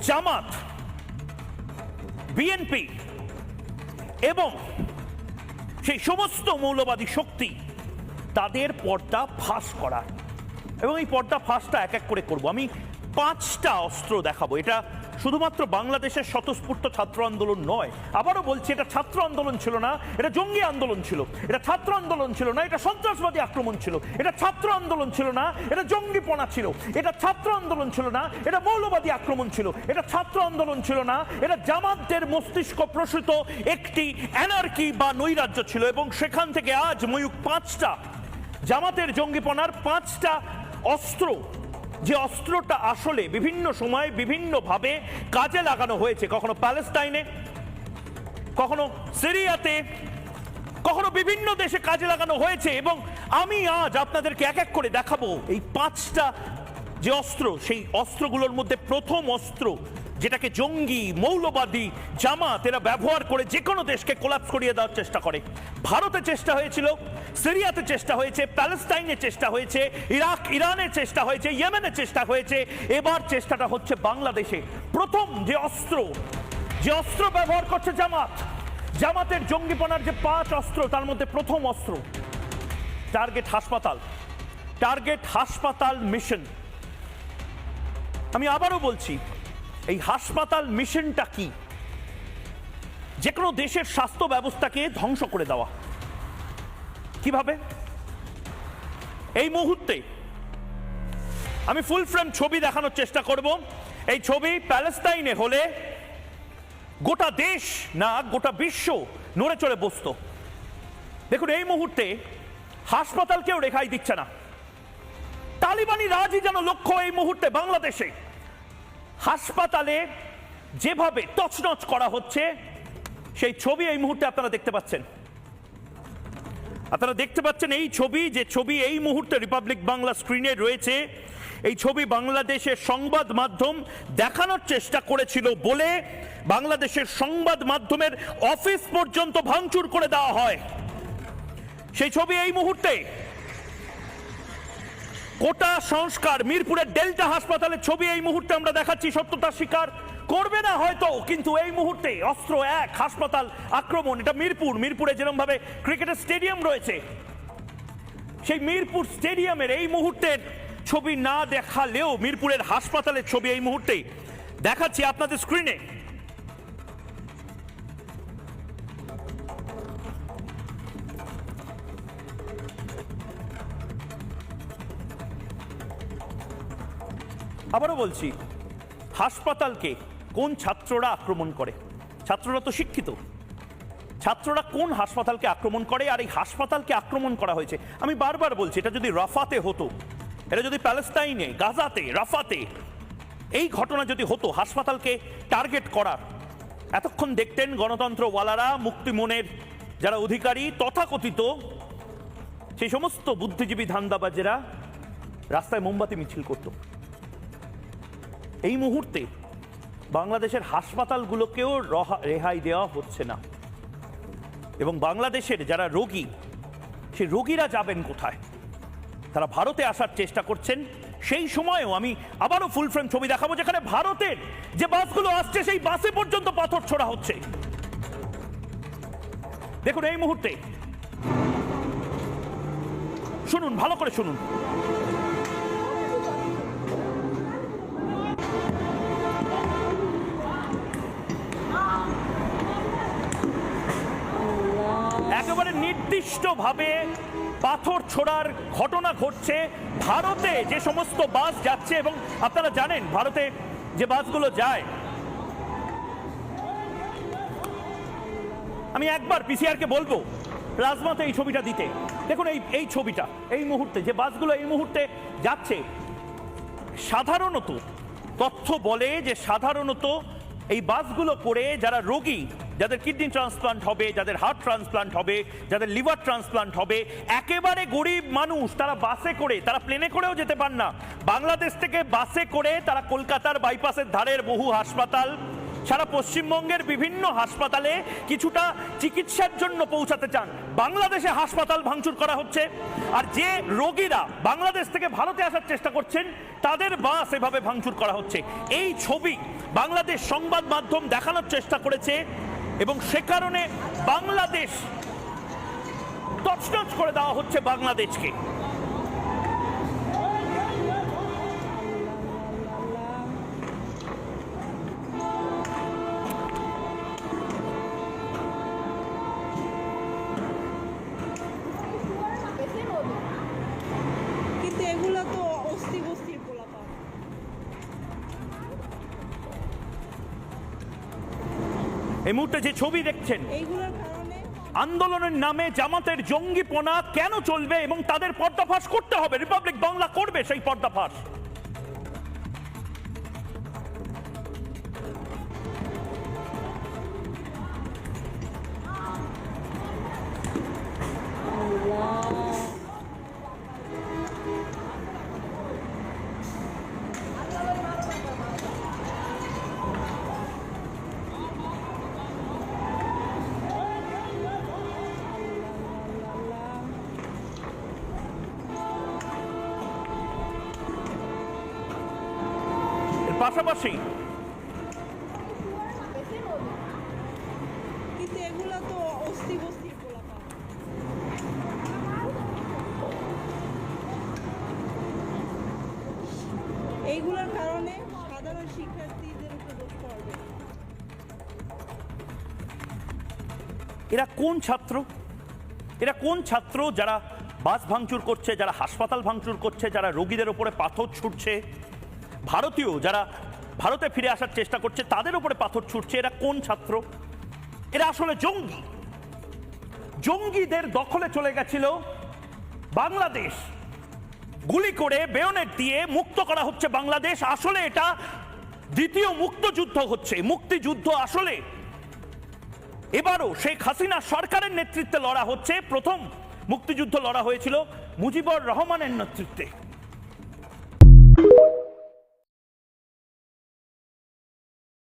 জামাত, BNP এবং সেই সমস্ত মৌলবাদী শক্তি তাদের পর্দা ফাঁস করা। এবং এই পর্দা ফাঁসটা এক এক করে করব। আমি 5টা অস্ত্র দেখাবো। এটা শুধুমাত্র বাংলাদেশের স্বতঃস্ফূর্ত ছাত্র আন্দোলন নয়, আবারও বলছি, এটা ছাত্র আন্দোলন ছিল না, এটা জঙ্গি আন্দোলন ছিল। এটা ছাত্র আন্দোলন ছিল না, এটা সন্ত্রাসবাদী আক্রমণ ছিল। এটা ছাত্র আন্দোলন ছিল না, এটা জঙ্গিপনা ছিল। এটা ছাত্র আন্দোলন ছিল না, এটা মৌলবাদী আক্রমণ ছিল। এটা ছাত্র আন্দোলন ছিল না, এটা জামাতদের মস্তিষ্ক প্রসূত একটি অ্যানার্কি বা নৈরাজ্য ছিল। এবং সেখান থেকে আজ ময়ূক 5টা জামাতের জঙ্গিপনার 5টা অস্ত্র, যে অস্ত্রটা আসলে বিভিন্ন সময় বিভিন্নভাবে কাজে লাগানো হয়েছে, কখনো প্যালেস্টাইনে, কখনো সিরিয়াতে, কখনো বিভিন্ন দেশে কাজে লাগানো হয়েছে। এবং আমি আজ আপনাদেরকে এক এক করে দেখাবো এই 5টা যে অস্ত্র, সেই অস্ত্রগুলোর মধ্যে প্রথম অস্ত্র, যেটাকে জঙ্গি মৌলবাদী জামাত এরা ব্যবহার করে যে কোনো দেশকে কোলাপস করিয়ে দেওয়ার চেষ্টা করে। ভারতে চেষ্টা হয়েছিল, সিরিয়াতে চেষ্টা হয়েছে, প্যালেস্টাইনে চেষ্টা হয়েছে, ইরাক ইরানের চেষ্টা হয়েছে, ইয়েমেনের চেষ্টা হয়েছে, এবার চেষ্টাটা হচ্ছে বাংলাদেশে। প্রথম যে অস্ত্র ব্যবহার করছে জামাতের জঙ্গিপনার যে 5 অস্ত্র, তার মধ্যে প্রথম অস্ত্র টার্গেট হাসপাতাল মিশন। আমি আবারও বলছি, এই হাসপাতাল মিশনটা কি? যে কোনো দেশের স্বাস্থ্য ব্যবস্থাকে ধ্বংস করে দেওয়া। কিভাবে? এই মুহূর্তে আমি ফুল ফ্রেম ছবি দেখানোর চেষ্টা করব। এই ছবি প্যালেস্টাইনে হলে গোটা দেশ না গোটা বিশ্ব নড়ে চড়ে বসতো। দেখুন, এই মুহূর্তে হাসপাতালকেও রেহাই দিচ্ছে না। তালিবানি রাজই যেন লক্ষ্য এই মুহূর্তে বাংলাদেশে। হাসপাতালে যেভাবে তছনছ করা হচ্ছে, সেই ছবি এই মুহূর্তে আপনারা দেখতে পাচ্ছেন। এই ছবি, যে ছবি এই মুহূর্তে রিপাবলিক বাংলা স্ক্রিনে রয়েছে, এই ছবি বাংলাদেশের সংবাদ মাধ্যম দেখানোর চেষ্টা করেছিল বলে বাংলাদেশের সংবাদ মাধ্যমের অফিস পর্যন্ত ভাঙচুর করে দেওয়া হয়। সেই ছবি এই মুহূর্তে কোটা সংস্কার মিরপুরের ডেল্টা হাসপাতালের ছবি এই মুহূর্তে আমরা দেখাচ্ছি। সত্যতা স্বীকার করবে না হয়তো, কিন্তু এই মুহূর্তে অস্ত্র 1 হাসপাতাল আক্রমণ। এটা মিরপুরে যেরকম ভাবে ক্রিকেটের স্টেডিয়াম রয়েছে, সেই মিরপুর স্টেডিয়ামের এই মুহূর্তের ছবি না দেখালেও মিরপুরের হাসপাতালের ছবি এই মুহূর্তে দেখাচ্ছি আপনাদের স্ক্রিনে। আবারও বলছি, হাসপাতালকে কোন ছাত্ররা আক্রমণ করে? ছাত্ররা তো শিক্ষিত। ছাত্ররা কোন হাসপাতালকে আক্রমণ করে? আর এই হাসপাতালকে আক্রমণ করা হয়েছে, আমি বারবার বলছি, এটা যদি রাফাতে হতো, এটা যদি প্যালেস্টাইনে, গাজাতে, রাফাতে এই ঘটনা যদি হতো, হাসপাতালকে টার্গেট করার, এতক্ষণ দেখতেন গণতন্ত্রওয়ালারা, মুক্তিমনের যারা অধিকারী, তথাকথিত সেই সমস্ত বুদ্ধিজীবী ধান্দাবাজেরা রাস্তায় মোমবাতি মিছিল করত। এই মুহূর্তে বাংলাদেশের হাসপাতালগুলোকেও রেহাই দেওয়া হচ্ছে না। এবং বাংলাদেশের যারা রোগী, সেই রোগীরা যাবেন কোথায়? তারা ভারতে আসার চেষ্টা করছেন। সেই সময়েও আমি আবারও ফুল ফ্রেম ছবি দেখাবো, যেখানে ভারতের যে বাসগুলো আসছে, সেই বাসে পর্যন্ত পাথর ছোড়া হচ্ছে। দেখুন এই মুহূর্তে, শুনুন, ভালো করে শুনুন। একেবারে নির্দিষ্টভাবে পাথর ছোড়ার ঘটনা ঘটছে ভারতে যে সমস্ত বাস যাচ্ছে। এবং আপনারা জানেন, ভারতে যে বাসগুলো যায়, আমি একবার পিসিআরকে বলবো প্লাজমাতে এই ছবিটা দিতে। দেখুন এই ছবিটা, এই মুহূর্তে যে বাসগুলো এই মুহূর্তে যাচ্ছে, সাধারণত তথ্য বলে যে সাধারণত এই বাসগুলো করে যারা রোগী, যাদের কিডনি ট্রান্সপ্লান্ট হবে, যাদের হার্ট ট্রান্সপ্লান্ট হবে, যাদের লিভার ট্রান্সপ্লান্ট হবে, একেবারে গরিব মানুষ, তারা বাসে করে, তারা প্লেনে করেও যেতে পান না, বাংলাদেশ থেকে বাসে করে তারা কলকাতার বাইপাসের ধারের বহু হাসপাতাল, সারা পশ্চিমবঙ্গের বিভিন্ন হাসপাতালে কিছুটা চিকিৎসার জন্য পৌঁছাতে চান, বাংলাদেশে হাসপাতাল ভাঙচুর করা হচ্ছে। আর যে রোগীরা বাংলাদেশ থেকে ভারতে আসার চেষ্টা করছেন তাদের বাস এভাবে ভাঙচুর করা হচ্ছে। এই ছবি বাংলাদেশ সংবাদ মাধ্যম দেখানোর চেষ্টা করেছে এবং সে কারণে বাংলাদেশ তছনছ করে দেওয়া হচ্ছে বাংলাদেশকে। কিন্তু এগুলো তো অস্থি বস্তির পোলাপান। এই মুহূর্তে যে ছবি দেখছেন, এইগুলোর কারণে আন্দোলনের নামে জামাতের জঙ্গিপনা কেন চলবে এবং তাদের পর্দাফাশ করতে হবে। রিপাবলিক বাংলা করবে সেই পর্দাফাশ। পাশাপাশি কিন্তু এগুলো তো অস্থি বস্তির পোলাপান। এইগুলোর কারণে সাধারণ শিক্ষার্থীদের উপর দোষ পড়বে। এরা কোন ছাত্র? এরা কোন ছাত্র যারা বাস ভাঙচুর করছে, যারা হাসপাতাল ভাঙচুর করছে, যারা রোগীদের উপরে পাথর ছুটছে, ভারতীয় যারা ভারতে ফিরে আসার চেষ্টা করছে তাদের উপরে পাথর ছুটছে? এরা কোন ছাত্র? এরা আসলে জঙ্গি। জঙ্গিদের দখলে চলে গেছিল বাংলাদেশ। গুলি করে বেয়নেট দিয়ে মুক্ত করা হচ্ছে বাংলাদেশ। আসলে এটা দ্বিতীয় মুক্তযুদ্ধ হচ্ছে, মুক্তিযুদ্ধ। আসলে এবারও শেখ হাসিনা সরকারের নেতৃত্বে লড়া হচ্ছে। প্রথম মুক্তিযুদ্ধ লড়া হয়েছিল মুজিবুর রহমানের নেতৃত্বে।